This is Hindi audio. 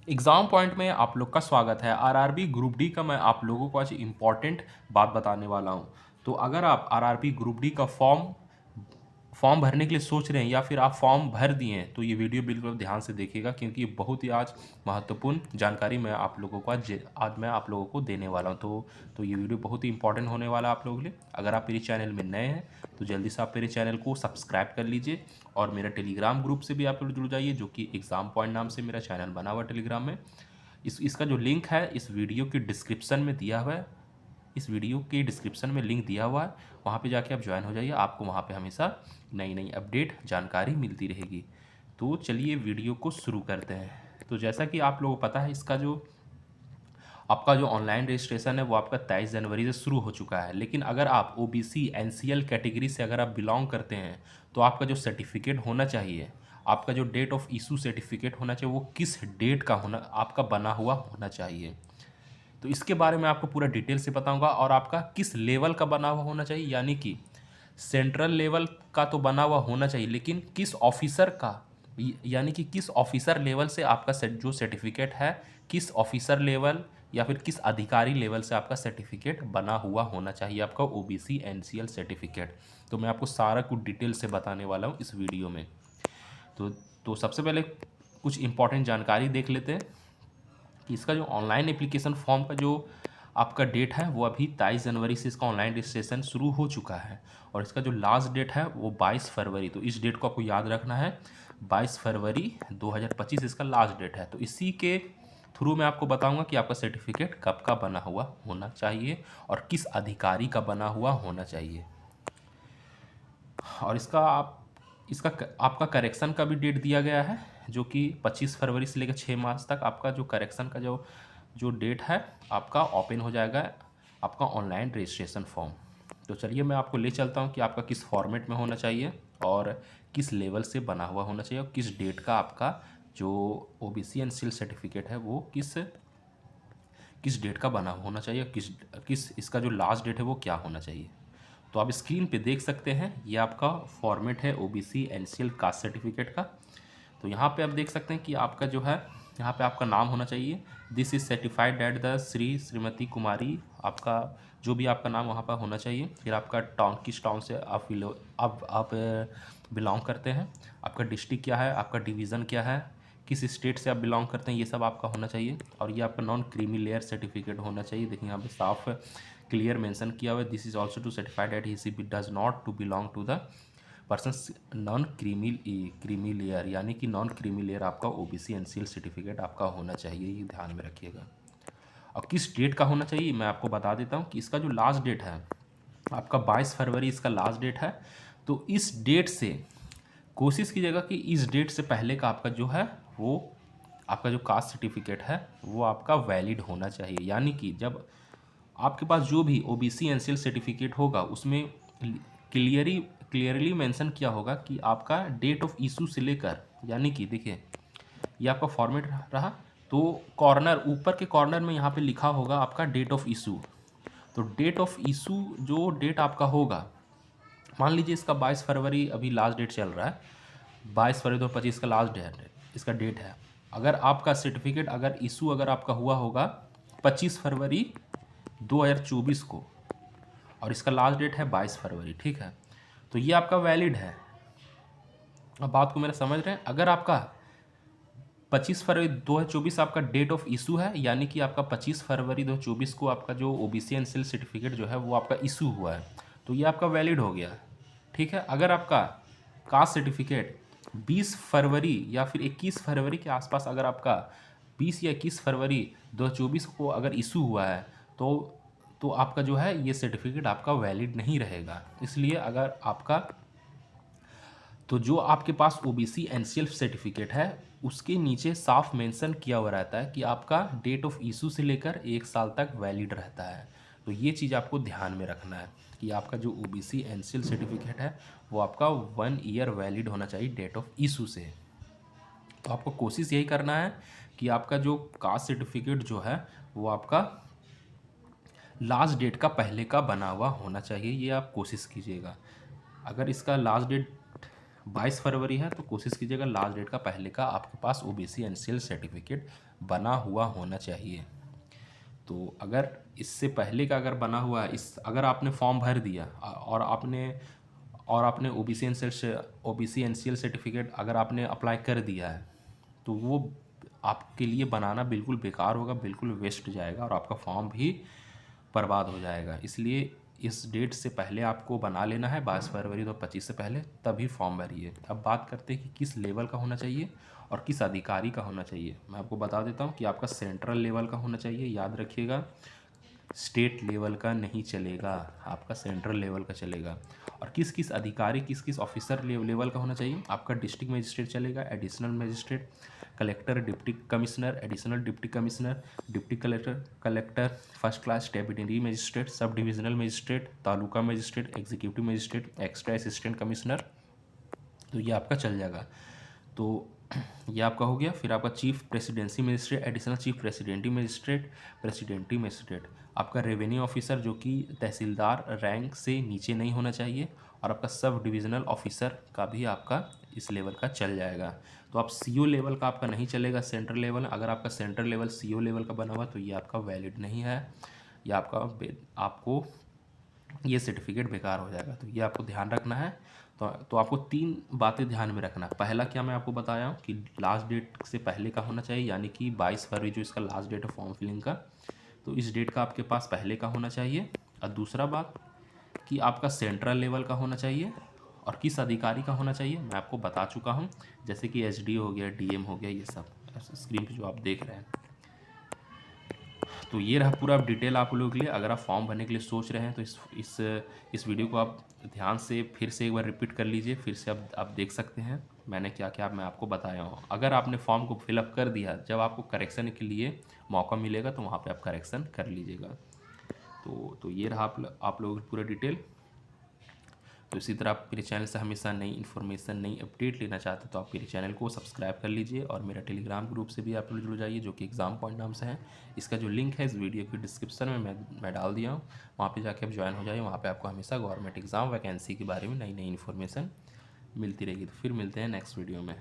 एग्ज़ाम पॉइंट में आप लोग का स्वागत है। आरआरबी ग्रुप डी का मैं आप लोगों को आज इम्पॉर्टेंट बात बताने वाला हूँ। तो अगर आप आरआरबी ग्रुप डी का फॉर्म फॉर्म भरने के लिए सोच रहे हैं या फिर आप फॉर्म भर दिए हैं, तो ये वीडियो बिल्कुल ध्यान से देखिएगा क्योंकि ये बहुत ही आज महत्वपूर्ण जानकारी मैं आप लोगों को आज मैं आप लोगों को देने वाला हूँ। तो ये वीडियो बहुत ही इंपॉर्टेंट होने वाला है आप लोगों के लिए। अगर आप मेरे चैनल में नए हैं तो जल्दी से आप मेरे चैनल को सब्सक्राइब कर लीजिए और मेरा टेलीग्राम ग्रुप से भी आप लोग जुड़ जाइए, जो कि एग्ज़ाम पॉइंट नाम से मेरा चैनल बना हुआ है टेलीग्राम में। इसका जो लिंक है इस वीडियो की डिस्क्रिप्शन में दिया हुआ है। इस वीडियो के डिस्क्रिप्शन में लिंक दिया हुआ है, वहाँ पे जाके आप ज्वाइन हो जाइए। आपको वहाँ पे हमेशा नई नई अपडेट जानकारी मिलती रहेगी। तो चलिए वीडियो को शुरू करते हैं। तो जैसा कि आप लोगों को पता है, इसका जो आपका जो ऑनलाइन रजिस्ट्रेशन है वो आपका 23 जनवरी से शुरू हो चुका है। लेकिन अगर आप ओबीसी एनसीएल कैटेगरी से अगर आप बिलोंग करते हैं तो आपका जो सर्टिफिकेट होना चाहिए, आपका जो डेट ऑफ इशू सर्टिफिकेट होना चाहिए, वो किस डेट का होना आपका बना हुआ होना चाहिए। तो इसके बारे में आपको पूरा डिटेल से बताऊंगा और आपका किस लेवल का बना हुआ होना चाहिए, यानी कि सेंट्रल लेवल का तो बना हुआ होना चाहिए, लेकिन किस ऑफिसर का, यानी कि किस ऑफिसर लेवल से आपका जो सर्टिफिकेट है, किस ऑफिसर लेवल या फिर किस अधिकारी लेवल से आपका सर्टिफिकेट बना हुआ होना चाहिए, आपका ओबीसी एनसीएल सर्टिफिकेट। तो मैं आपको सारा कुछ डिटेल से बताने वाला हूँ इस वीडियो में। तो तो सबसे पहले कुछ इंपॉर्टेंट जानकारी देख लेते हैं कि इसका जो ऑनलाइन एप्लीकेशन फॉर्म का जो आपका डेट है वो अभी 23 जनवरी से इसका ऑनलाइन रजिस्ट्रेशन शुरू हो चुका है और इसका जो लास्ट डेट है वो 22 फरवरी। तो इस डेट को आपको याद रखना है, 22 फरवरी 2025 इसका लास्ट डेट है। तो इसी के थ्रू मैं आपको बताऊंगा कि आपका सर्टिफिकेट कब का बना हुआ होना चाहिए और किस अधिकारी का बना हुआ होना चाहिए। और आपका करेक्शन का भी डेट दिया गया है, जो कि 25 फरवरी से लेकर 6 मार्च तक आपका जो करेक्शन का जो जो डेट है आपका ओपन हो जाएगा आपका ऑनलाइन रजिस्ट्रेशन फॉर्म। तो चलिए मैं आपको ले चलता हूँ कि आपका किस फॉर्मेट में होना चाहिए और किस लेवल से बना हुआ होना चाहिए और किस डेट का आपका जो ओबीसी एनसीएल सर्टिफिकेट है वो किस किस डेट का बना होना चाहिए, किस किस इसका जो लास्ट डेट है वो क्या होना चाहिए। तो आप स्क्रीन पे देख सकते हैं, ये आपका फॉर्मेट है ओबीसी एनसीएल कास्ट सर्टिफिकेट का। तो यहाँ पे आप देख सकते हैं कि आपका जो है यहाँ पे आपका नाम होना चाहिए, this is certified at the Shrimati Kumari, आपका जो भी आपका नाम वहाँ पर होना चाहिए। फिर आपका टाउन, किस टाउन से आप बिलोंग करते हैं, आपका डिस्ट्रिक्ट क्या है, आपका डिवीज़न क्या है, किस स्टेट से आप बिलोंग करते हैं, ये सब आपका होना चाहिए। और ये आपका नॉन क्रीमी लेयर सर्टिफिकेट होना चाहिए। देखिए यहाँ पे साफ क्लियर मेंशन किया हुआ है, this is also to certified at he does not to belong to the person non creamy layer, यानी कि नॉन क्रीमी लेयर आपका ओबीसी एनसीएल सर्टिफिकेट आपका होना चाहिए, ये ध्यान में रखिएगा। और किस डेट का होना चाहिए मैं आपको बता देता हूँ कि इसका जो लास्ट डेट है आपका 22 फरवरी इसका लास्ट डेट है। तो इस डेट से कोशिश कीजिएगा कि इस डेट से पहले का आपका जो है वो आपका जो कास्ट सर्टिफिकेट है वो आपका वैलिड होना चाहिए। यानी कि जब आपके पास जो भी ओबीसी एनसीएल सर्टिफिकेट होगा उसमें क्लियरली मेंशन किया होगा कि आपका डेट ऑफ इशू से लेकर, यानी कि देखिए ये आपका फॉर्मेट रहा, तो कॉर्नर ऊपर के कॉर्नर में यहाँ पे लिखा होगा आपका डेट ऑफ इशू। तो डेट ऑफ इशू जो डेट आपका होगा, मान लीजिए इसका 22 फरवरी अभी लास्ट डेट चल रहा है, 22 फरवरी 2025 का लास्ट डेट इसका डेट है। अगर आपका सर्टिफिकेट अगर इशू अगर आपका हुआ होगा 25 फरवरी 2024 को और इसका लास्ट डेट है 22 फरवरी, ठीक है, तो ये आपका वैलिड है। अब बात को मेरा समझ रहे हैं। अगर आपका 25 फरवरी 2024 आपका डेट ऑफ इशू है, यानी कि आपका 25 फरवरी 2024 को आपका जो ओबीसी एनसीएल सर्टिफिकेट जो है वो आपका इशू हुआ है, तो ये आपका वैलिड हो गया, ठीक है। अगर आपका कास्ट सर्टिफिकेट 20 फरवरी या फिर 21 फरवरी के आसपास, अगर आपका 20 या 21 फरवरी 2024 को अगर इशू हुआ है तो आपका जो है ये सर्टिफिकेट आपका वैलिड नहीं रहेगा। इसलिए अगर आपका तो जो आपके पास ओबीसी एनसीएल सर्टिफिकेट है उसके नीचे साफ मेंशन किया हुआ रहता है कि आपका डेट ऑफ इशू से लेकर 1 साल तक वैलिड रहता है। तो ये चीज़ आपको ध्यान में रखना है कि आपका जो ओबीसी एनसीएल सर्टिफिकेट है वो आपका 1 ईयर वैलिड होना चाहिए डेट ऑफ इशू से। तो आपको कोशिश यही करना है कि आपका जो कास्ट सर्टिफिकेट जो है वो आपका लास्ट डेट का पहले का बना हुआ होना चाहिए, ये आप कोशिश कीजिएगा। अगर इसका लास्ट डेट 22 फरवरी है तो कोशिश कीजिएगा लास्ट डेट का पहले का आपके पास ओबीसी एनसीएल सर्टिफिकेट बना हुआ होना चाहिए। तो अगर इससे पहले का अगर बना हुआ है, इस अगर आपने फॉर्म भर दिया और आपने ओबीसी एनसीएल सर्टिफिकेट अगर आपने अप्लाई कर दिया है तो वो आपके लिए बनाना बिल्कुल बेकार होगा, बिल्कुल वेस्ट जाएगा और आपका फॉर्म भी बर्बाद हो जाएगा। इसलिए इस डेट से पहले आपको बना लेना है, 22 फरवरी 2025 से पहले, तभी फॉर्म भरिए। अब बात करते हैं कि किस लेवल का होना चाहिए और किस अधिकारी का होना चाहिए। मैं आपको बता देता हूँ कि आपका सेंट्रल लेवल का होना चाहिए, याद रखिएगा। स्टेट लेवल का नहीं चलेगा, आपका सेंट्रल लेवल का चलेगा। और किस किस अधिकारी, किस किस ऑफिसर लेवल का होना चाहिए। आपका डिस्ट्रिक्ट मजिस्ट्रेट चलेगा, additional magistrate, collector, deputy commissioner, additional deputy commissioner, deputy collector, collector, first class deputy magistrate, sub divisional magistrate, taluka magistrate, executive magistrate, extra assistant commissioner. तो ये आपका चल जाएगा। तो ये आपका हो गया। फिर आपका chief presidency magistrate, additional chief presidency magistrate, presidency magistrate. आपका रेवेन्यू ऑफिसर जो कि तहसीलदार रैंक से नीचे नहीं होना चाहिए। और आपका सब डिविजनल ऑफिसर का भी आपका इस लेवल का चल जाएगा। तो आप सीओ लेवल का आपका नहीं चलेगा, सेंट्रल लेवल। अगर आपका सेंट्रल लेवल सीओ लेवल का बना हुआ तो ये आपका वैलिड नहीं है, ये आपको ये सर्टिफिकेट बेकार हो जाएगा। तो ये आपको ध्यान रखना है। तो आपको 3 बातें ध्यान में रखना। पहला क्या मैं आपको बताया हूँ कि लास्ट डेट से पहले का होना चाहिए, यानी कि 22 फरवरी जो इसका लास्ट डेट है फॉर्म फिलिंग का, तो इस डेट का आपके पास पहले का होना चाहिए। और दूसरा बात कि आपका सेंट्रल लेवल का होना चाहिए और किस अधिकारी का होना चाहिए मैं आपको बता चुका हूँ, जैसे कि एसडीओ हो गया, डीएम हो गया, ये सब स्क्रीन पे जो आप देख रहे हैं। तो ये रहा पूरा डिटेल आप लोगों के लिए। अगर आप फॉर्म भरने के लिए सोच रहे हैं तो इस वीडियो को आप ध्यान से फिर से एक बार रिपीट कर लीजिए, फिर से आप देख सकते हैं मैंने क्या क्या मैं आपको बताया हूँ। अगर आपने फॉर्म को फिलअप कर दिया, जब आपको करेक्शन के लिए मौका मिलेगा तो वहाँ पे आप करेक्शन कर लीजिएगा। तो ये रहा आप लोगों की पूरा डिटेल। तो इसी तरह आप मेरे चैनल से हमेशा नई इन्फॉर्मेशन, नई अपडेट लेना चाहते हैं तो आप मेरे चैनल को सब्सक्राइब कर लीजिए। और मेरा टेलीग्राम ग्रुप से भी आप लोग जुड़ जाइए, जो कि एग्ज़ाम पॉइंट नाम से है। इसका जो लिंक है इस वीडियो की डिस्क्रिप्शन में मैं डाल दिया हूँ, वहाँ पे जाके आप ज्वाइन हो जाइए। वहाँ पे आपको हमेशा गवर्नमेंट एग्ज़ाम वैकेंसी के बारे में नई नई इन्फॉर्मेशन मिलती रहेगी। तो फिर मिलते हैं नेक्स्ट वीडियो में।